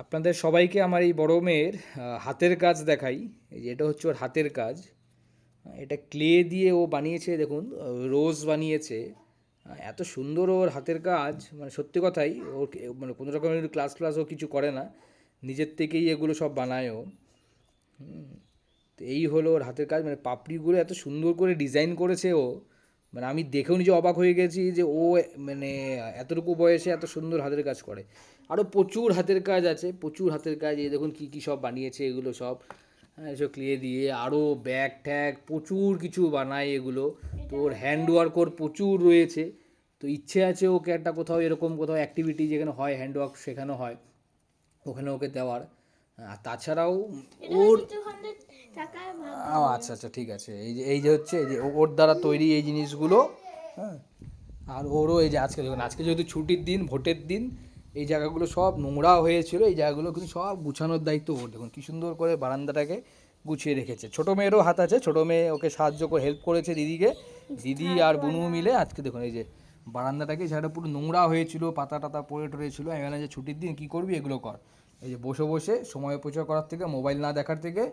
আপনাদের সবাইকে আমার এই বড় মেয়ের হাতের কাজ দেখাই। এই যে এটা হচ্ছে ওর হাতের কাজ। এটা ক্লে দিয়ে ও বানিয়েছে, দেখুন রোজ বানিয়েছে। এত সুন্দর ওর হাতের কাজ, মানে সত্যি কথাই ওর মানে কোনো রকমের ক্লাস ও কিছু করে না, নিজের থেকেই এগুলো সব বানায় ও। তো এই হলো ওর হাতের কাজ, মানে পাপড়িগুলো এত সুন্দর করে ডিজাইন করেছে ও, মানে আমি দেখেও নিজে অবাক হয়ে গেছি যে ও মানে এতটুকু বয়সে এত সুন্দর হাতের কাজ করে। আরও প্রচুর হাতের কাজ আছে, প্রচুর হাতের কাজ। এই দেখুন কী কী সব বানিয়েছে এগুলো সব। হ্যাঁ, এসব ক্লে দিয়ে আরও ব্যাগ ট্যাগ প্রচুর কিছু বানায় এগুলো। তো ওর হ্যান্ডওয়ার্ক ওর প্রচুর রয়েছে। তো ইচ্ছে আছে ওকে একটা কোথাও এরকম কোথাও অ্যাক্টিভিটি যেখানে হয় হ্যান্ডওয়ার্ক শেখানো হয়, ওখানে ওকে দেওয়ার। আর তাছাড়াও ওর আচ্ছা আচ্ছা ঠিক আছে, এই যে হচ্ছে এই যে ওর দ্বারা তৈরি এই জিনিসগুলো। হ্যাঁ, আর ওরও এই যে আজকে দেখুন, আজকে যেহেতু ছুটির দিন, ভোটের দিন, এই জায়গাগুলো সব নোংরা হয়েছিল, এই জায়গাগুলো কিন্তু সব গুছানোর দায়িত্ব ওর। দেখুন কী সুন্দর করে বারান্দাটাকে গুছিয়ে রেখেছে। ছোটো মেয়েরও হাত আছে, ছোটো মেয়ে ওকে সাহায্য করে হেল্প করেছে দিদিকে, দিদি আর বুনু মিলে। আজকে দেখুন এই যে বারান্দাটাকে, জায়গাটা পুরো নোংরা হয়েছিল, পাতা টাতা পড়ে টড়েছিল। আমি বললাম যে ছুটির দিন কী করবি, এগুলো কর। এই যে বসে বসে সময় অপচয় করার থেকে, মোবাইল না দেখার থেকে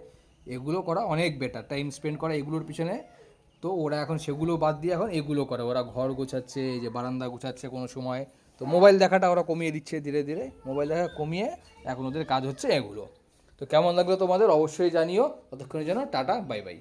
এগুলো করা অনেক বেটার, টাইম স্পেন্ড করা এগুলোর পিছনে। তো ওরা এখন সেগুলো বাদ দিয়ে এখন এগুলো করে, ওরা ঘর গোছাচ্ছে, এই যে বারান্দা গোছাচ্ছে কোনো সময়। তো মোবাইল দেখাটা ওরা কমিয়ে দিচ্ছে ধীরে ধীরে, মোবাইল দেখা কমিয়ে এখন ওদের কাজ হচ্ছে এগুলো। তো কেমন লাগলো তোমাদের অবশ্যই জানিও। ততক্ষণের জন্য টাটা, বাই বাই।